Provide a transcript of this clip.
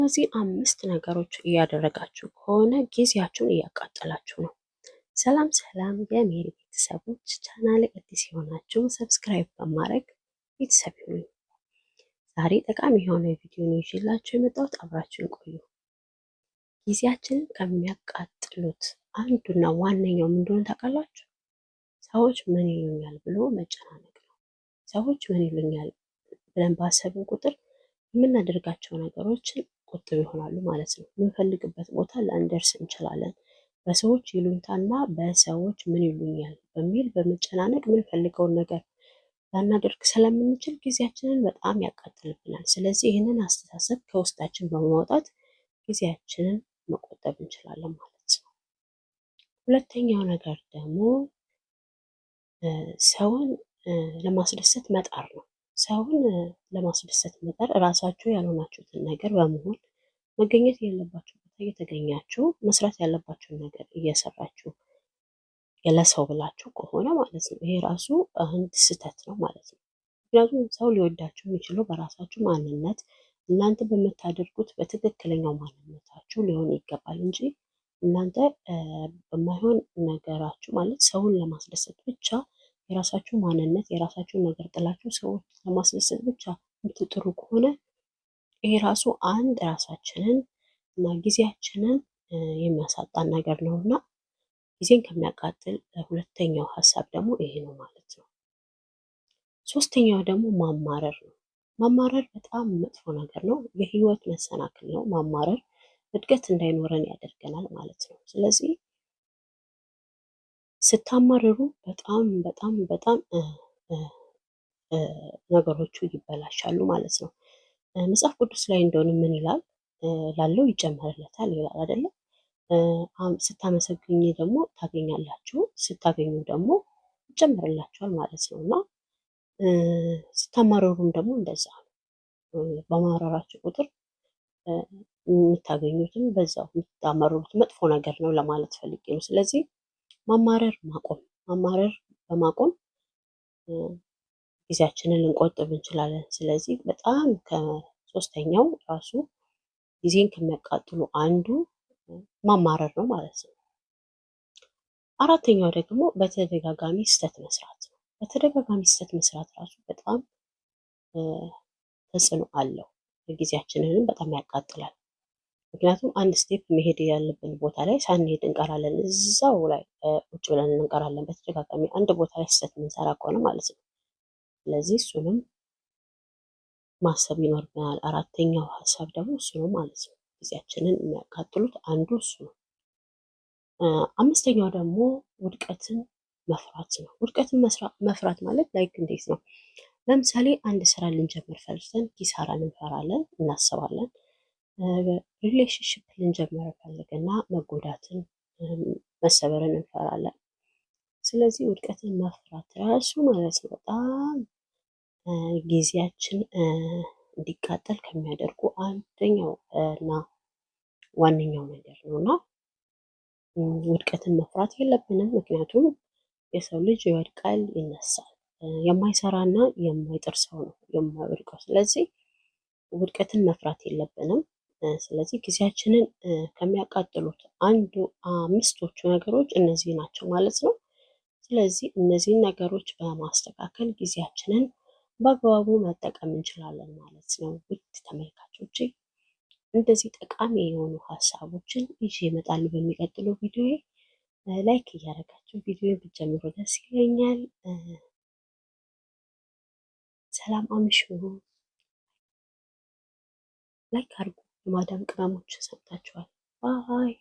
እነዚህ 5 ነገሮች እያደረጋችሁ ከሆነ ጊዜያችሁን እያቃጠላችሁ ነው። ሰላም ሰላም የሜሪ ቤተሰቦች፣ ቻናሌ አዲስ የሆናችሁ ሰብስክራይብ በማድረግ ቤተሰብ ይሁኑ። ዛሬ ጠቃሚ የሆነ ቪዲዮ ነው ይዤላችሁ የመጣሁት። አብራችሁን ቆዩ። ጊዜያችንን ከሚያቃጥሉት አንዱና ዋነኛው ምን እንደሆነ ታውቃላችሁ? ሰዎች ምን ይሉኛል ብሎ መጨናነቅ ነው። ሰዎች ምን ይሉኛል ብለን ባሰብን ቁጥር የምናደርጋቸው ነገሮችን ቁጥብ ይሆናሉ ማለት ነው። የምንፈልግበት ቦታ ላንደርስ እንችላለን። በሰዎች ይሉኝታና በሰዎች ምን ይሉኛል በሚል በመጨናነቅ የምንፈልገውን ነገር ላናደርግ ስለምንችል ጊዜያችንን በጣም ያቃጥልብናል። ስለዚህ ይህንን አስተሳሰብ ከውስጣችን በማውጣት ጊዜያችንን መቆጠብ እንችላለን ማለት ነው። ሁለተኛው ነገር ደግሞ ሰውን ለማስደሰት መጣር ነው። ሰውን ለማስደሰት መጣር ራሳችሁ ያልሆናችሁትን ነገር በመሆን መገኘት የሌለባችሁ ቦታ እየተገኛችሁ መስራት ያለባችሁን ነገር እየሰራችሁ ለሰው ብላችሁ ከሆነ ማለት ነው ይሄ ራሱ አንድ ስህተት ነው ማለት ነው። ምክንያቱም ሰው ሊወዳችሁ የሚችለው በራሳችሁ ማንነት እናንተ በምታደርጉት በትክክለኛው ማንነታችሁ ሊሆን ይገባል እንጂ እናንተ በማይሆን ነገራችሁ ማለት ሰውን ለማስደሰት ብቻ የራሳችሁ ማንነት የራሳችሁን ነገር ጥላችሁ ሰዎች ለማስደሰት ብቻ የምትጥሩ ከሆነ ይሄ ራሱ አንድ ራሳችንን እና ጊዜያችንን የሚያሳጣን ነገር ነውና ጊዜን ከሚያቃጥል ሁለተኛው ሀሳብ ደግሞ ይሄ ነው ማለት ነው። ሶስተኛው ደግሞ ማማረር ነው። ማማረር በጣም መጥፎ ነገር ነው። የህይወት መሰናክል ነው። ማማረር እድገት እንዳይኖረን ያደርገናል ማለት ነው። ስለዚህ ስታማርሩ በጣም በጣም በጣም ነገሮቹ ይበላሻሉ ማለት ነው። መጽሐፍ ቅዱስ ላይ እንደሆነ ምን ይላል? ላለው ይጨመርለታል ይላል አይደለ? ስታመሰግኝ ደግሞ ታገኛላችሁ፣ ስታገኙ ደግሞ ይጨመርላችኋል ማለት ነው። እና ስታማረሩም ደግሞ እንደዛ ነው። በማረራችሁ ቁጥር የምታገኙትም በዛው የምታማርሩት መጥፎ ነገር ነው ለማለት ፈልጌ ነው። ስለዚህ ማማረር ማቆም፣ ማማረር በማቆም ጊዜያችንን ልንቆጥብ እንችላለን። ስለዚህ በጣም ከሶስተኛው ራሱ ጊዜን ከሚያቃጥሉ አንዱ ማማረር ነው ማለት ነው። አራተኛው ደግሞ በተደጋጋሚ ስህተት መስራት ነው። በተደጋጋሚ ስህተት መስራት ራሱ በጣም ተጽዕኖ አለው። ጊዜያችንንም በጣም ያቃጥላል። ምክንያቱም አንድ ስቴፕ መሄድ ያለብን ቦታ ላይ ሳንሄድ እንቀራለን። እዛው ላይ ቁጭ ብለን እንቀራለን። በተደጋጋሚ አንድ ቦታ ላይ ስህተት የምንሰራ ከሆነ ማለት ነው። ስለዚህ እሱንም ማሰብ ይኖርብናል። አራተኛው ሀሳብ ደግሞ እሱ ነው ማለት ነው። ጊዜያችንን የሚያቃጥሉት አንዱ እሱ ነው። አምስተኛው ደግሞ ውድቀትን መፍራት ነው። ውድቀትን መፍራት ማለት ላይክ እንዴት ነው? ለምሳሌ አንድ ስራ ልንጀምር ፈልገን ኪሳራን እንፈራለን፣ እናስባለን። ሪሌሽንሽፕ ልንጀምር ፈልገና መጎዳትን፣ መሰበርን እንፈራለን። ስለዚህ ውድቀትን መፍራት ራሱ ማለት ነው በጣም ጊዜያችን እንዲቃጠል ከሚያደርጉ አንደኛው እና ዋነኛው ነገር ነው እና ውድቀትን መፍራት የለብንም። ምክንያቱም የሰው ልጅ ይወድቃል፣ ይነሳል። የማይሰራና የማይጥር ሰው ነው የማይወድቀው። ስለዚህ ውድቀትን መፍራት የለብንም። ስለዚህ ጊዜያችንን ከሚያቃጥሉት አንዱ አምስቶቹ ነገሮች እነዚህ ናቸው ማለት ነው። ስለዚህ እነዚህን ነገሮች በማስተካከል ጊዜያችንን በአግባቡ መጠቀም እንችላለን ማለት ነው። ውድ ተመልካቾቼ እንደዚህ ጠቃሚ የሆኑ ሀሳቦችን ይዤ እመጣለሁ በሚቀጥለው ቪዲዮ። ላይክ እያደረጋችሁ ቪዲዮ ብትጀምሩ ደስ ይለኛል። ሰላም አምሹ። ላይክ አድርጉ። የማዳም ቅመሞች ሰምታችኋል። ባይ